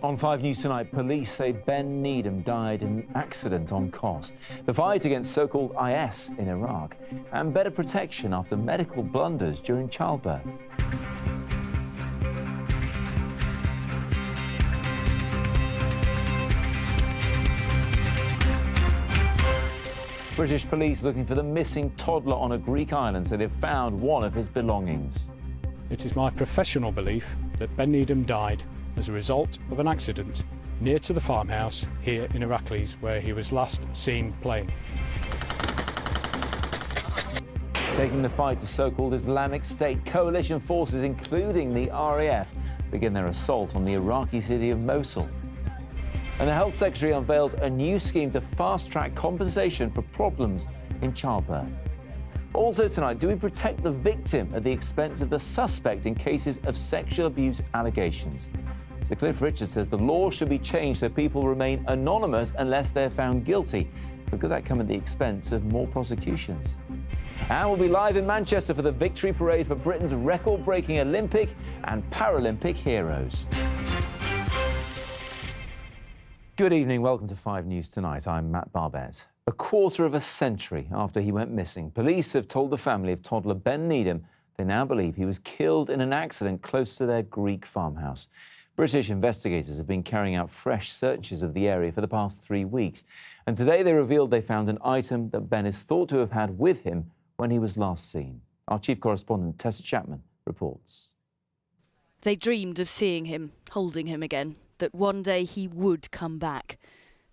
On 5 News tonight, police say Ben Needham died in an accident on Kos, the fight against so-called IS in Iraq, and better protection after medical blunders during childbirth. British police looking for the missing toddler on a Greek island say they've found one of his belongings. It is my professional belief that Ben Needham died as a result of an accident near to the farmhouse here in Heracles, where he was last seen playing. Taking the fight to so-called Islamic State, coalition forces, including the RAF, begin their assault on the Iraqi city of Mosul. And the Health Secretary unveiled a new scheme to fast-track compensation for problems in childbirth. Also tonight, do we protect the victim at the expense of the suspect in cases of sexual abuse allegations? Sir Cliff Richard says the law should be changed so people remain anonymous unless they're found guilty. But could that come at the expense of more prosecutions? And we'll be live in Manchester for the victory parade for Britain's record-breaking Olympic and Paralympic heroes. Good evening, welcome to 5 News Tonight. I'm Matt Barbet. A quarter of a century after he went missing, police have told the family of toddler Ben Needham they now believe he was killed in an accident close to their Greek farmhouse. British investigators have been carrying out fresh searches of the area for the past 3 weeks, and today they revealed they found an item that Ben is thought to have had with him when he was last seen. Our chief correspondent, Tessa Chapman, reports. They dreamed of seeing him, holding him again, that one day he would come back.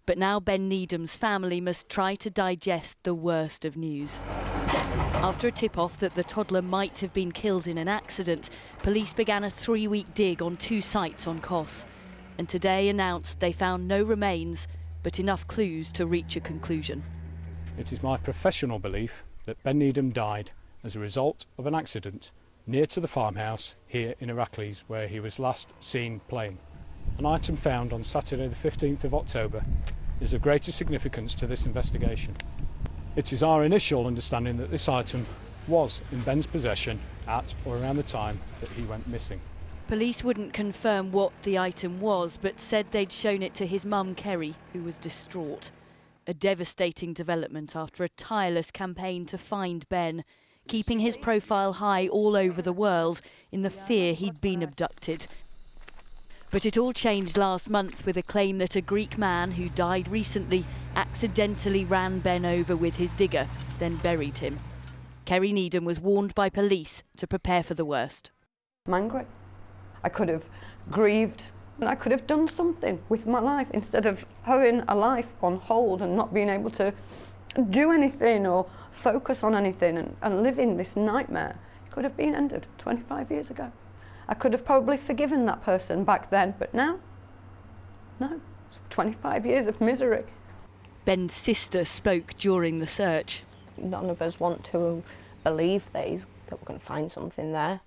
But now Ben Needham's family must try to digest the worst of news. After a tip-off that the toddler might have been killed in an accident, police began a 3-week dig on 2 sites on Kos, and today announced they found no remains, but enough clues to reach a conclusion. It is my professional belief that Ben Needham died as a result of an accident near to the farmhouse here in Heracles, where he was last seen playing. An item found on Saturday the 15th of October is of greater significance to this investigation. It is our initial understanding that this item was in Ben's possession at or around the time that he went missing. Police wouldn't confirm what the item was, but said they'd shown it to his mum, Kerry, who was distraught. A devastating development after a tireless campaign to find Ben, keeping his profile high all over the world in the fear he'd been abducted. But it all changed last month with a claim that a Greek man who died recently accidentally ran Ben over with his digger, then buried him. Kerry Needham was warned by police to prepare for the worst. I'm angry. I could have grieved and I could have done something with my life instead of having a life on hold and not being able to do anything or focus on anything and live in this nightmare. It could have been ended 25 years ago. I could have probably forgiven that person back then, but now, no, it's 25 years of misery. Ben's sister spoke during the search. None of us want to believe that we're going to find something there,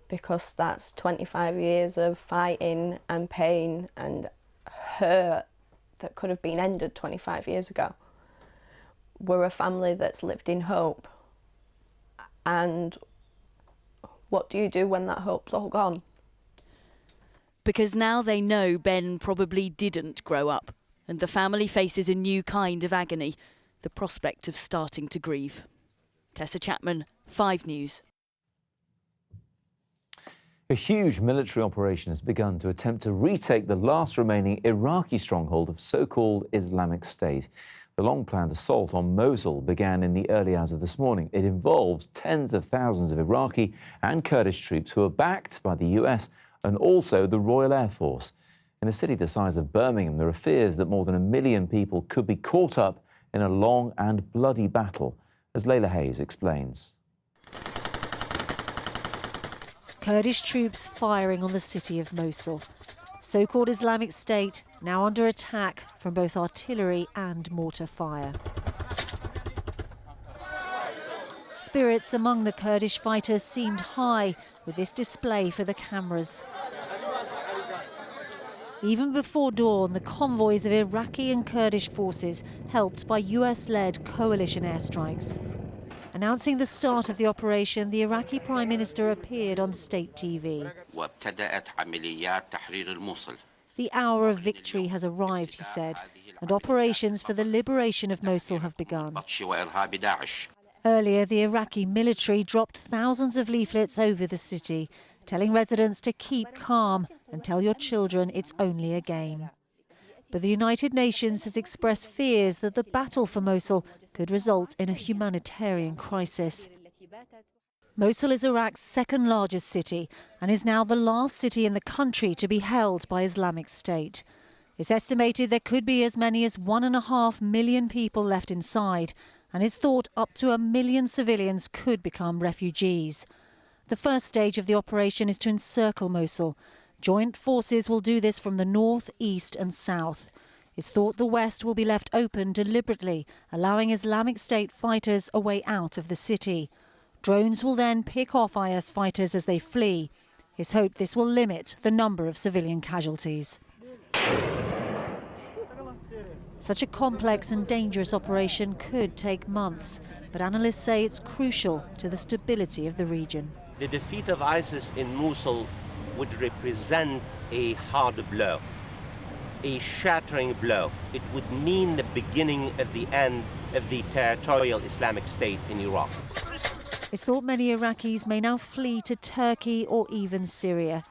because that's 25 years of fighting and pain and hurt that could have been ended 25 years ago. We're a family that's lived in hope, and what do you do when that hope's all gone? Because now they know Ben probably didn't grow up, and the family faces a new kind of agony, the prospect of starting to grieve. Tessa Chapman, 5 News. A huge military operation has begun to attempt to retake the last remaining Iraqi stronghold of so-called Islamic State. The long-planned assault on Mosul began in the early hours of this morning. It involves tens of thousands of Iraqi and Kurdish troops who are backed by the US and also the Royal Air Force. In a city the size of Birmingham, there are fears that more than 1 million people could be caught up in a long and bloody battle, as Layla Hayes explains. Kurdish troops firing on the city of Mosul. So-called Islamic State now under attack from both artillery and mortar fire. Spirits among the Kurdish fighters seemed high with this display for the cameras. Even before dawn, the convoys of Iraqi and Kurdish forces helped by US-led coalition airstrikes. Announcing the start of the operation, the Iraqi Prime Minister appeared on state TV. وابتدأت عمليات تحرير الموصل. The hour of victory has arrived, he said, and operations for the liberation of Mosul have begun. بطش وإرهاب داعش. Earlier, the Iraqi military dropped thousands of leaflets over the city, telling residents to keep calm and tell your children it's only a game. But the United Nations has expressed fears that the battle for Mosul could result in a humanitarian crisis. Mosul is Iraq's second largest city and is now the last city in the country to be held by Islamic State. It's estimated there could be as many as 1.5 million people left inside, and it's thought up to 1 million civilians could become refugees. The first stage of the operation is to encircle Mosul. Joint forces will do this from the north, east and south. It's thought the west will be left open deliberately, allowing Islamic State fighters a way out of the city. Drones will then pick off IS fighters as they flee. It's hoped this will limit the number of civilian casualties. Such a complex and dangerous operation could take months, but analysts say it's crucial to the stability of the region. The defeat of ISIS in Mosul would represent a hard blow, a shattering blow. It would mean the beginning of the end of the territorial Islamic State in Iraq. It's thought many Iraqis may now flee to Turkey or even Syria.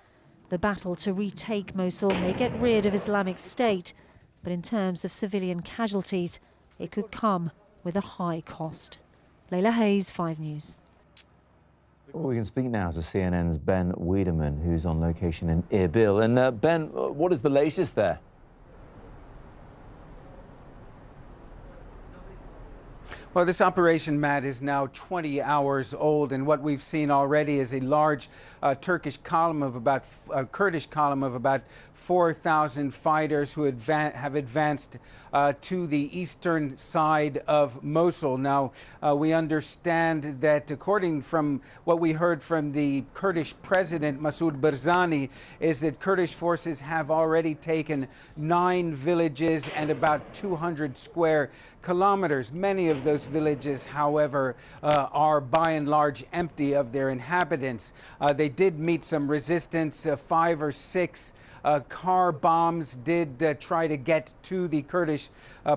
The battle to retake Mosul may get rid of Islamic State, but in terms of civilian casualties, it could come with a high cost. Layla Hayes, 5 News. Well, we can speak now to CNN's Ben Wiedemann, who's on location in Erbil. And Ben, what is the latest there? Well, this operation, Matt, is now 20 hours old, and what we've seen already is a large Kurdish column of about 4,000 fighters who have advanced to the eastern side of Mosul. Now, we understand that, according from what we heard from the Kurdish president, Masoud Barzani, is that Kurdish forces have already taken 9 villages and about 200 square kilometers. Many of those villages, however, are by and large empty of their inhabitants. They did meet some resistance. 5 or 6 car bombs did try to get to the Kurdish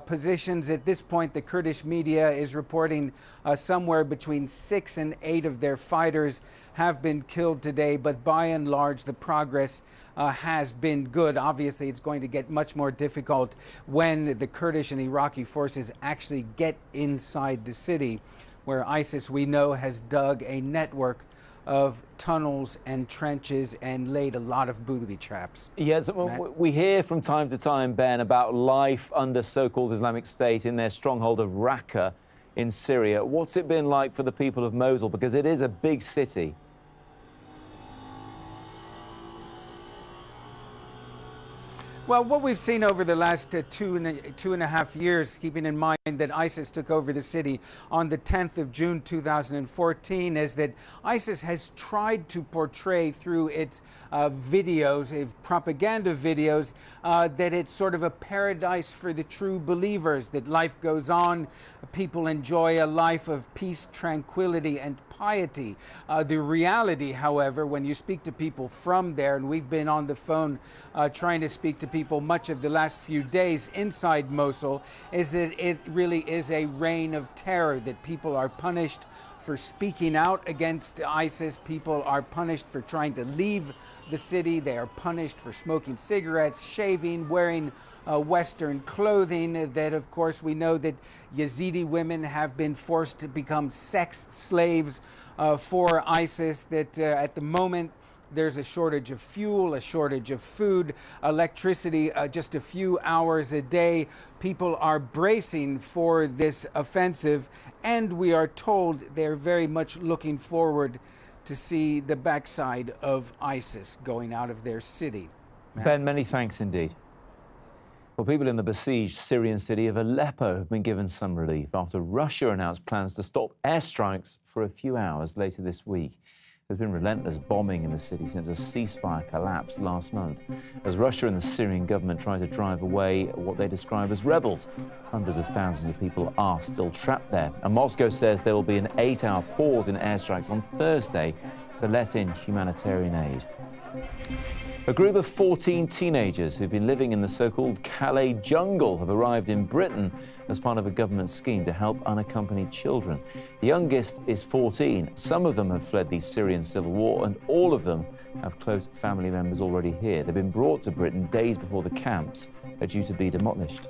positions. At this point, the Kurdish media is reporting somewhere between 6 and 8 of their fighters have been killed today, but by and large, the progress has been good. Obviously, it's going to get much more difficult when the Kurdish and Iraqi forces actually get inside the city, where ISIS, we know, has dug a network of tunnels and trenches and laid a lot of booby traps. Yes, we hear from time to time, Ben, about life under so-called Islamic State in their stronghold of Raqqa in Syria. What's it been like for the people of Mosul? Because it is a big city. Well, what we've seen over the last two and a half years, keeping in mind that ISIS took over the city on the 10th of June 2014, is that ISIS has tried to portray through its videos, propaganda videos, that it's sort of a paradise for the true believers, that life goes on, people enjoy a life of peace, tranquility, and piety. The reality, however, when you speak to people from there, and we've been on the phone trying to speak to people much of the last few days inside Mosul, is that it really is a reign of terror, that people are punished for speaking out against ISIS. People are punished for trying to leave the city. They are punished for smoking cigarettes, shaving, wearing Western clothing. That, of course, we know that Yazidi women have been forced to become sex slaves for ISIS, that at the moment there's a shortage of fuel, a shortage of food, electricity just a few hours a day. People are bracing for this offensive, and we are told they're very much looking forward to see the backside of ISIS going out of their city. Ben, many thanks indeed. Well, people in the besieged Syrian city of Aleppo have been given some relief after Russia announced plans to stop airstrikes for a few hours later this week. There's been relentless bombing in the city since a ceasefire collapsed last month, as Russia and the Syrian government try to drive away what they describe as rebels. Hundreds of thousands of people are still trapped there, and Moscow says there will be an 8-hour pause in airstrikes on Thursday to let in humanitarian aid. A group of 14 teenagers who've been living in the so-called Calais jungle have arrived in Britain as part of a government scheme to help unaccompanied children. The youngest is 14. Some of them have fled the Syrian civil war, and all of them have close family members already here. They've been brought to Britain days before the camps are due to be demolished.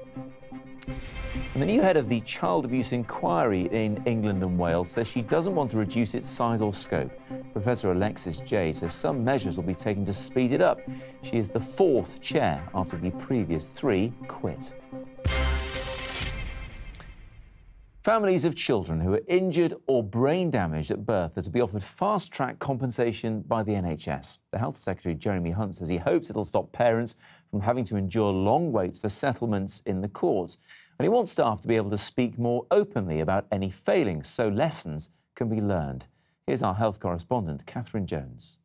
And the new head of the Child Abuse Inquiry in England and Wales says she doesn't want to reduce its size or scope. Professor Alexis Jay says some measures will be taken to speed it up. She is the 4th chair after the previous 3 quit. Families of children who are injured or brain damaged at birth are to be offered fast-track compensation by the NHS. The Health Secretary, Jeremy Hunt, says he hopes it'll stop parents from having to endure long waits for settlements in the courts. And he wants staff to be able to speak more openly about any failings so lessons can be learned. Here's our health correspondent, Catherine Jones.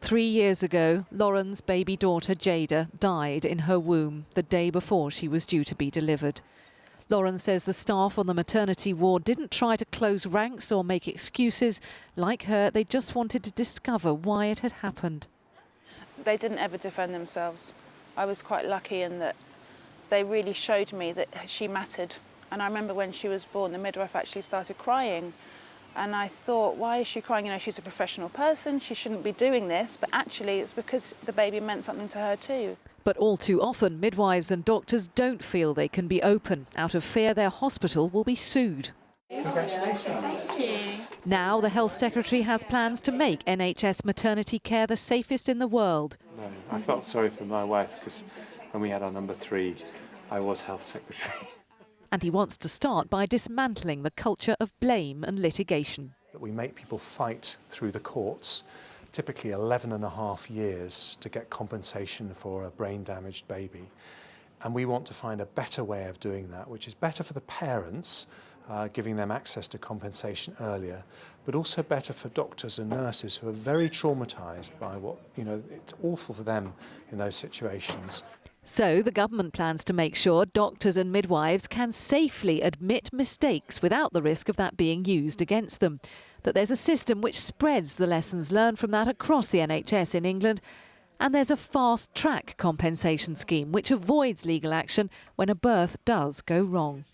3 years ago, Lauren's baby daughter Jada died in her womb the day before she was due to be delivered. Lauren says the staff on the maternity ward didn't try to close ranks or make excuses. Like her, they just wanted to discover why it had happened. They didn't ever defend themselves. I was quite lucky in that they really showed me that she mattered. And I remember when she was born, the midwife actually started crying. And I thought, why is she crying? You know, she's a professional person, she shouldn't be doing this. But actually, it's because the baby meant something to her too. But all too often, midwives and doctors don't feel they can be open, out of fear their hospital will be sued. Congratulations. Thank you. Now the Health Secretary has plans to make NHS maternity care the safest in the world. No, I felt sorry for my wife because when we had our number 3, I was Health Secretary. And he wants to start by dismantling the culture of blame and litigation. That we make people fight through the courts, typically 11.5 years to get compensation for a brain-damaged baby. And we want to find a better way of doing that, which is better for the parents, giving them access to compensation earlier, but also better for doctors and nurses who are very traumatised by what, it's awful for them in those situations. So the government plans to make sure doctors and midwives can safely admit mistakes without the risk of that being used against them. That there's a system which spreads the lessons learned from that across the NHS in England. And there's a fast-track compensation scheme which avoids legal action when a birth does go wrong.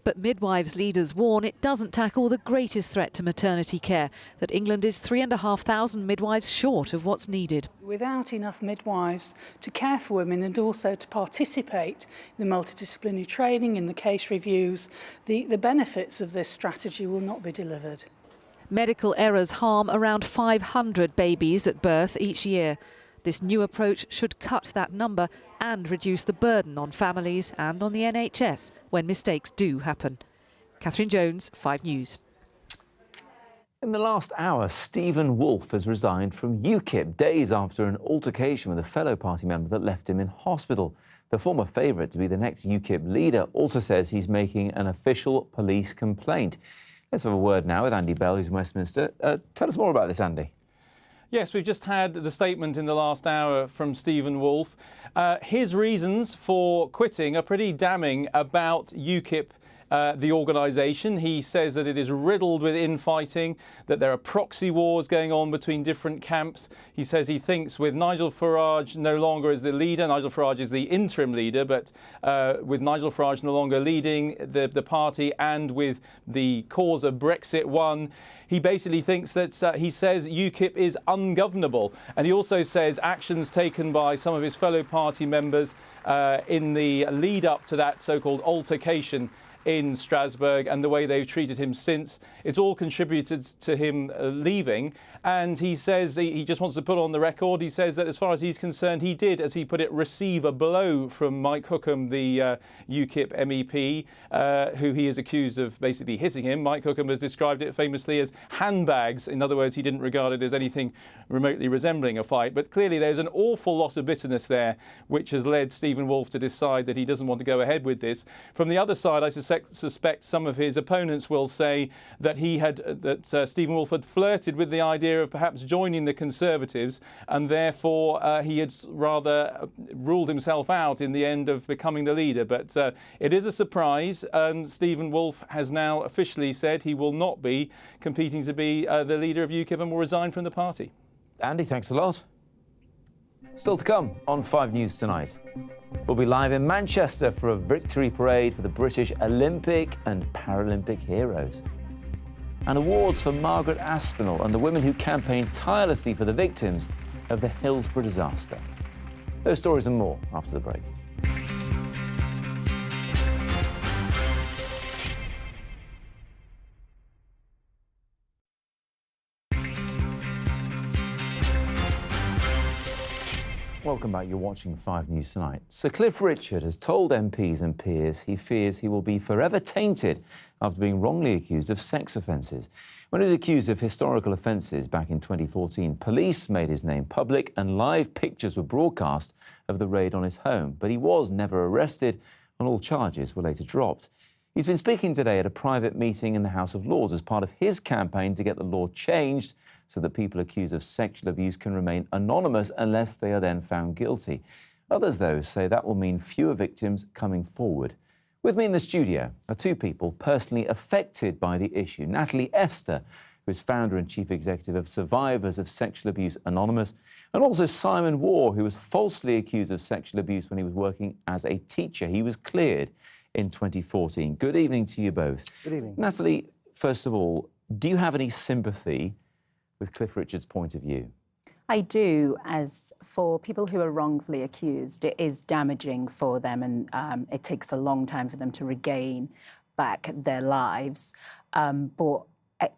But midwives leaders warn it doesn't tackle the greatest threat to maternity care, that England is 3,500 midwives short of what's needed. Without enough midwives to care for women and also to participate in the multidisciplinary training, in the case reviews, the benefits of this strategy will not be delivered. Medical errors harm around 500 babies at birth each year. This new approach should cut that number and reduce the burden on families and on the NHS when mistakes do happen. Catherine Jones, 5 News. In the last hour, Stephen Woolfe has resigned from UKIP days after an altercation with a fellow party member that left him in hospital. The former favourite to be the next UKIP leader also says he's making an official police complaint. Let's have a word now with Andy Bell, who's in Westminster. Tell us more about this, Andy. Yes, we've just had the statement in the last hour from Stephen Woolfe. His reasons for quitting are pretty damning about UKIP, the organisation. He says that it is riddled with infighting, that there are proxy wars going on between different camps. He says he thinks with Nigel Farage no longer as the leader, Nigel Farage is the interim leader, but with Nigel Farage no longer leading the party and with the cause of Brexit won, he basically thinks that he says UKIP is ungovernable. And he also says actions taken by some of his fellow party members in the lead up to that so-called altercation in Strasbourg and the way they've treated him since, it's all contributed to him leaving. And he says he just wants to put on the record, he says that as far as he's concerned, he did, as he put it, receive a blow from Mike Hookham, the UKIP MEP, who he is accused of basically hitting him. Mike Hookham has described it famously as handbags. In other words, he didn't regard it as anything remotely resembling a fight. But clearly there's an awful lot of bitterness there, which has led Stephen Woolfe to decide that he doesn't want to go ahead with this. From the other side, I suspect suspect some of his opponents will say that Stephen Woolf had flirted with the idea of perhaps joining the Conservatives, and therefore he had rather ruled himself out in the end of becoming the leader. But it is a surprise, and Stephen Woolf has now officially said he will not be competing to be the leader of UKIP and will resign from the party. Andy, thanks a lot. Still to come on 5 News Tonight. We'll be live in Manchester for a victory parade for the British Olympic and Paralympic heroes. And awards for Margaret Aspinall and the women who campaigned tirelessly for the victims of the Hillsborough disaster. Those stories and more after the break. Welcome back. You're watching 5 News Tonight. Sir Cliff Richard has told MPs and peers he fears he will be forever tainted after being wrongly accused of sex offences. When he was accused of historical offences back in 2014, police made his name public and live pictures were broadcast of the raid on his home. But he was never arrested and all charges were later dropped. He's been speaking today at a private meeting in the House of Lords as part of his campaign to get the law changed so that people accused of sexual abuse can remain anonymous unless they are then found guilty. Others, though, say that will mean fewer victims coming forward. With me in the studio are 2 people personally affected by the issue. Natalie Esther, who is founder and chief executive of Survivors of Sexual Abuse Anonymous, and also Simon Waugh, who was falsely accused of sexual abuse when he was working as a teacher. He was cleared in 2014. Good evening to you both. Good evening. Natalie, first of all, do you have any sympathy with Cliff Richard's point of view? I do, as for people who are wrongfully accused, it is damaging for them, and it takes a long time for them to regain back their lives. But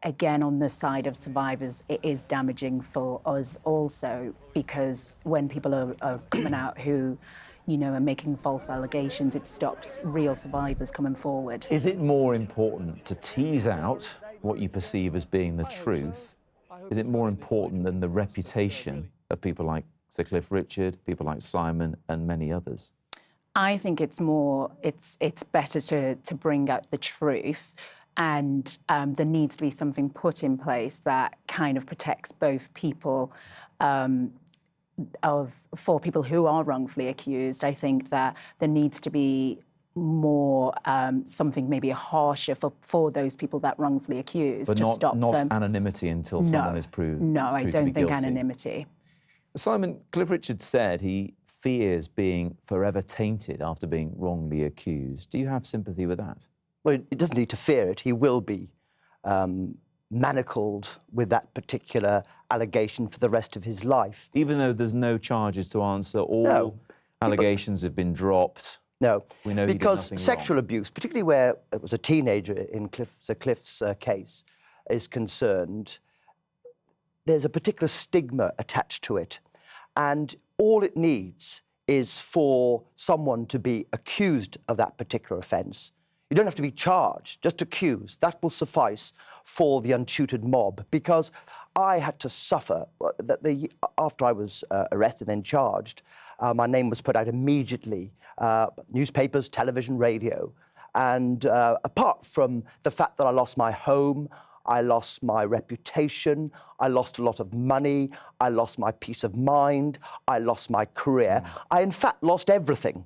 again, on the side of survivors, it is damaging for us also, because when people are coming out who, you know, are making false allegations, it stops real survivors coming forward. Is it more important to tease out what you perceive as being the truth? Is it more important than the reputation of people like Sir Cliff Richard, people like Simon and many others? I think it's better to bring out the truth, and there needs to be something put in place that kind of protects both people. For people who are wrongfully accused, I think that there needs to be more something maybe harsher for those people that wrongfully accused, but to stop them. Not anonymity until someone is proved. No, I don't think guilty. Anonymity. Simon, Cliff Richard said he fears being forever tainted after being wrongly accused. Do you have sympathy with that? Well, he doesn't need to fear it. He will be manacled with that particular allegation for the rest of his life. Even though there's no charges to answer, all allegations have been dropped. No, we know because sexual abuse, particularly where it was a teenager in Sir Cliff's case, is concerned, there's a particular stigma attached to it. And all it needs is for someone to be accused of that particular offence. You don't have to be charged, just accused. That will suffice for the untutored mob, because I had to suffer. After I was arrested and then charged, my name was put out immediately, newspapers, television, radio. And apart from the fact that I lost my home, I lost my reputation, I lost a lot of money, I lost my peace of mind, I lost my career. I, in fact, lost everything.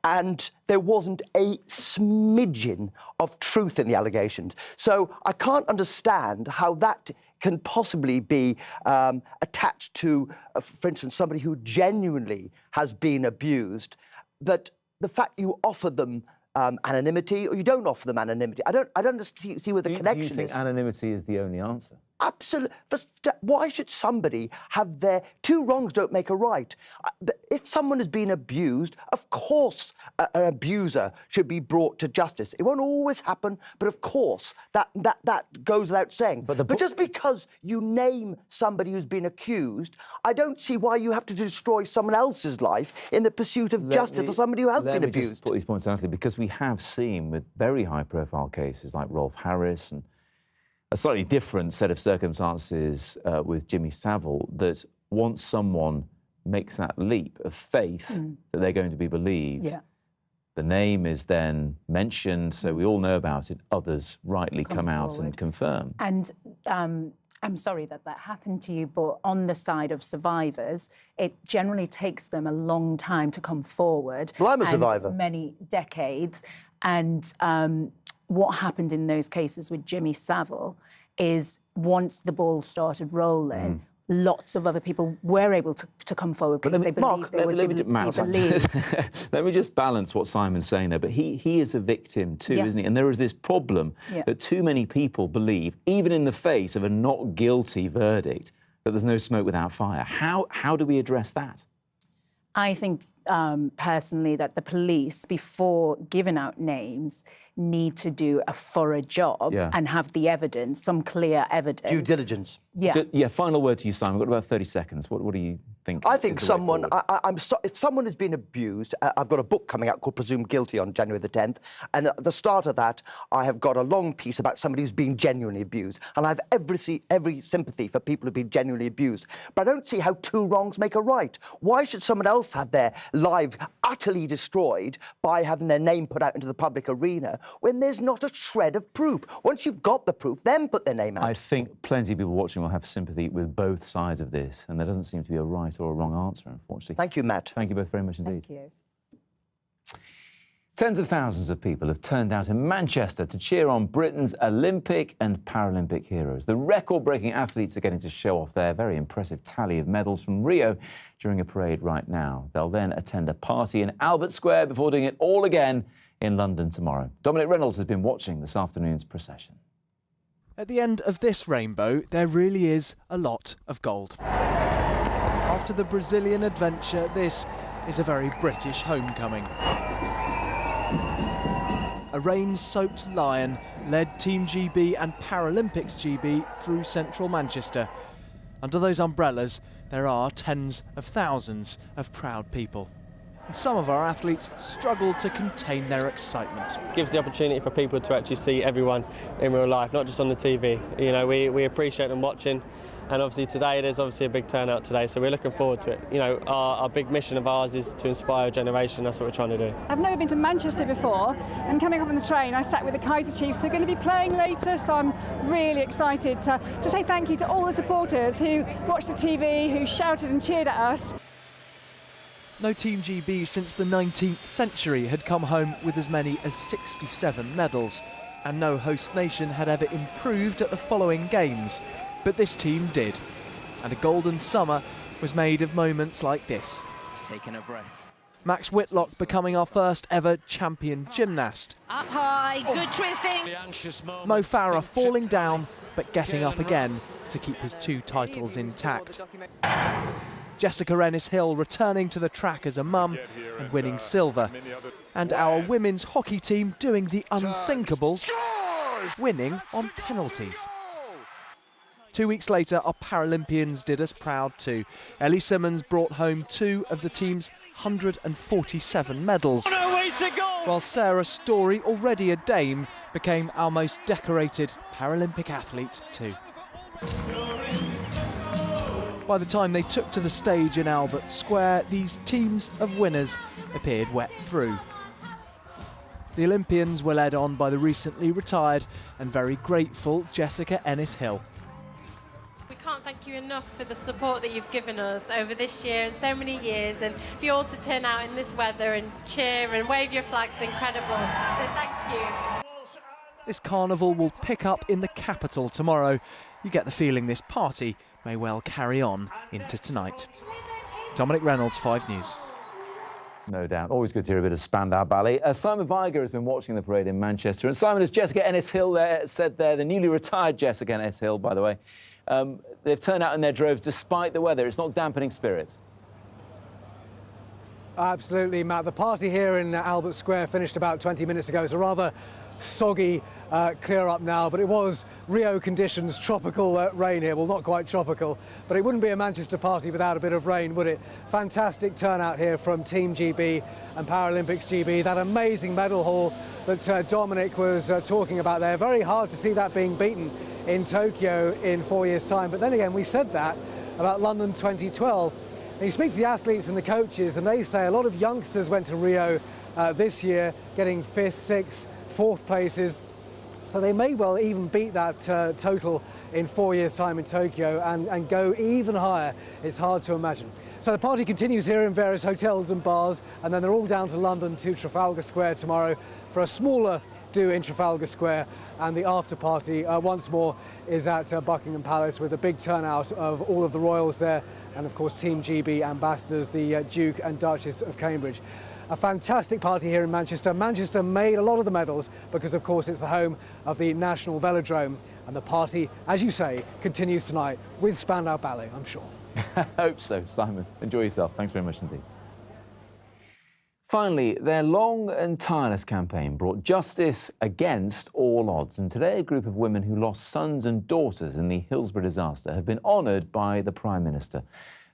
And there wasn't a smidgen of truth in the allegations. So I can't understand how that can possibly be attached to, for instance, somebody who genuinely has been abused, that the fact you offer them anonymity or you don't offer them anonymity, I don't see where the connection is. Do you think anonymity is the only answer? Absolutely. Why should somebody have their... 2 wrongs don't make a right. If someone has been abused, of course an abuser should be brought to justice. It won't always happen, but of course that goes without saying. But just because you name somebody who's been accused, I don't see why you have to destroy someone else's life in the pursuit of justice for somebody who has been abused. Let me just put these points out, because we have seen with very high-profile cases like Rolf Harris and a slightly different set of circumstances with Jimmy Savile, that once someone makes that leap of faith that they're going to be believed, The name is then mentioned, so we all know about it. Others rightly come out and confirm. And I'm sorry that that happened to you, but on the side of survivors, it generally takes them a long time to come forward. Well, I'm a and survivor. Many decades. And what happened in those cases with Jimmy Savile is once the ball started rolling, lots of other people were able to come forward because they believed they would be believed. Let me just balance what Simon's saying there. But he is a victim too, isn't he? And there is this problem that too many people believe, even in the face of a not guilty verdict, that there's no smoke without fire. How do we address that? I think personally that the police, before giving out names, need to do a thorough job and have the evidence, some clear evidence. Due diligence. Yeah. Final word to you, Simon. We've got about 30 seconds. What do you think? I think someone, if someone has been abused, I've got a book coming out called Presumed Guilty on January the 10th, and at the start of that, I have got a long piece about somebody who's been genuinely abused, and I have every sympathy for people who've been genuinely abused. But I don't see how two wrongs make a right. Why should someone else have their lives utterly destroyed by having their name put out into the public arena when there's not a shred of proof? Once you've got the proof, then put their name out. I think plenty of people watching will have sympathy with both sides of this, and there doesn't seem to be a right or a wrong answer, unfortunately. Thank you, Matt. Thank you both very much indeed. Thank you. Tens of thousands of people have turned out in Manchester to cheer on Britain's Olympic and Paralympic heroes. The record-breaking athletes are getting to show off their very impressive tally of medals from Rio during a parade right now. They'll then attend a party in Albert Square before doing it all again in London tomorrow. Dominic Reynolds has been watching this afternoon's procession. At the end of this rainbow, there really is a lot of gold. After the Brazilian adventure, this is a very British homecoming. A rain-soaked lion led Team GB and Paralympics GB through central Manchester. Under those umbrellas, there are tens of thousands of proud people. Some of our athletes struggled to contain their excitement. It gives the opportunity for people to actually see everyone in real life, not just on the TV. You know, we appreciate them watching, and obviously today there's obviously a big turnout today, so we're looking forward to it. You know, our big mission of ours is to inspire a generation. That's what we're trying to do. I've never been to Manchester before, and coming up on the train I sat with the Kaiser Chiefs who are going to be playing later, so I'm really excited to say thank you to all the supporters who watched the TV, who shouted and cheered at us. No Team GB since the 19th century had come home with as many as 67 medals, and no host nation had ever improved at the following games. But this team did, and a golden summer was made of moments like this. Taking a breath. Max Whitlock becoming our first ever champion gymnast. Up high, good twisting. Mo Farah falling down, but getting up again to keep his 2 titles intact. Jessica Ennis-Hill returning to the track as a mum and winning silver. And our women's hockey team doing the unthinkable, winning on penalties. 2 weeks later, our Paralympians did us proud too. Ellie Simmons brought home 2 of the team's 147 medals. While Sarah Story, already a dame, became our most decorated Paralympic athlete too. By the time they took to the stage in Albert Square, these teams of winners appeared wet through. The Olympians were led on by the recently retired and very grateful Jessica Ennis-Hill. We can't thank you enough for the support that you've given us over this year and so many years, and for you all to turn out in this weather and cheer and wave your flags, incredible. So thank you. This carnival will pick up in the capital tomorrow. You get the feeling this party may well carry on into tonight. Dominic Reynolds, 5 News. No doubt. Always good to hear a bit of Spandau Ballet. Simon Viger has been watching the parade in Manchester. And Simon, as Jessica Ennis-Hill said there, the newly retired Jessica Ennis-Hill, by the way, they've turned out in their droves despite the weather. It's not dampening spirits. Absolutely, Matt. The party here in Albert Square finished about 20 minutes ago. It's a rather soggy clear up now, but it was Rio conditions, tropical rain here. Well, not quite tropical, but it wouldn't be a Manchester party without a bit of rain, would it? Fantastic turnout here from Team GB and Paralympics GB. That amazing medal haul that Dominic was talking about there. Very hard to see that being beaten in Tokyo in 4 years' time. But then again, we said that about London 2012. And you speak to the athletes and the coaches, and they say a lot of youngsters went to Rio this year, getting 5th, 6th, 4th places. So they may well even beat that total in 4 years' time in Tokyo and go even higher. It's hard to imagine. So the party continues here in various hotels and bars, and then they're all down to London to Trafalgar Square tomorrow for a smaller do in Trafalgar Square, and the after party once more is at Buckingham Palace with a big turnout of all of the royals there, and of course Team GB ambassadors, the Duke and Duchess of Cambridge. A fantastic party here in Manchester. Manchester made a lot of the medals because, of course, it's the home of the National Velodrome. And the party, as you say, continues tonight with Spandau Ballet, I'm sure. I hope so, Simon. Enjoy yourself. Thanks very much indeed. Finally, their long and tireless campaign brought justice against all odds. And today, a group of women who lost sons and daughters in the Hillsborough disaster have been honoured by the Prime Minister.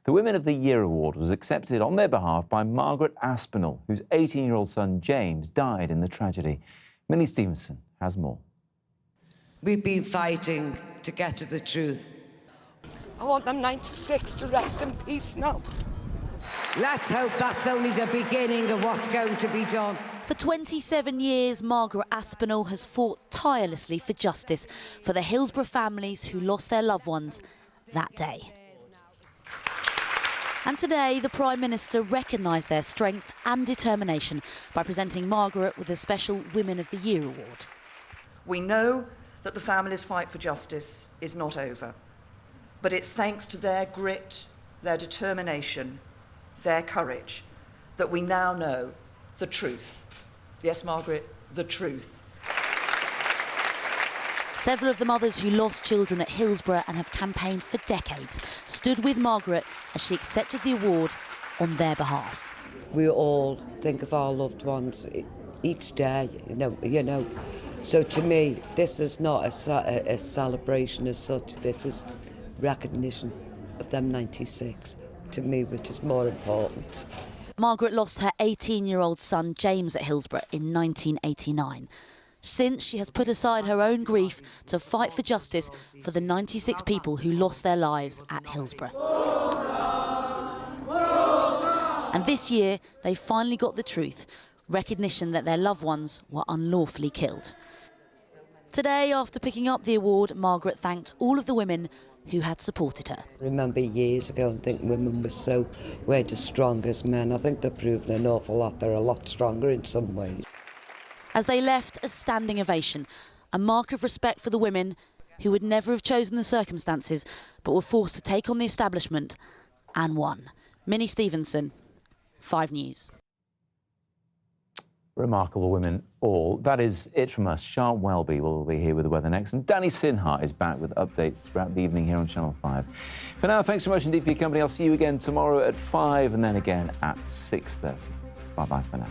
The Women of the Year award was accepted on their behalf by Margaret Aspinall, whose 18-year-old son James died in the tragedy. Minnie Stevenson has more. We've been fighting to get to the truth. I want them 96 to rest in peace now. Let's hope that's only the beginning of what's going to be done. For 27 years, Margaret Aspinall has fought tirelessly for justice for the Hillsborough families who lost their loved ones that day. And today, the Prime Minister recognised their strength and determination by presenting Margaret with a special Women of the Year award. We know that the family's fight for justice is not over, but it's thanks to their grit, their determination, their courage, that we now know the truth. Yes, Margaret, the truth. Several of the mothers who lost children at Hillsborough and have campaigned for decades stood with Margaret as she accepted the award on their behalf. We all think of our loved ones each day, you know. So to me, this is not a celebration as such. This is recognition of them 96, to me, which is more important. Margaret lost her 18-year-old son James at Hillsborough in 1989. Since, she has put aside her own grief to fight for justice for the 96 people who lost their lives at Hillsborough. And this year, they finally got the truth, recognition that their loved ones were unlawfully killed. Today, after picking up the award, Margaret thanked all of the women who had supported her. I remember years ago and think women weren't as strong as men. I think they've proven an awful lot. They're a lot stronger in some ways. As they left, a standing ovation, a mark of respect for the women who would never have chosen the circumstances but were forced to take on the establishment and won. Minnie Stevenson, 5 News. Remarkable women all. That is it from us. Sian Welby will be here with the weather next, and Danny Sinha is back with updates throughout the evening here on Channel 5. For now, thanks so much indeed for your company. I'll see you again tomorrow at 5 and then again at 6:30. Bye-bye for now.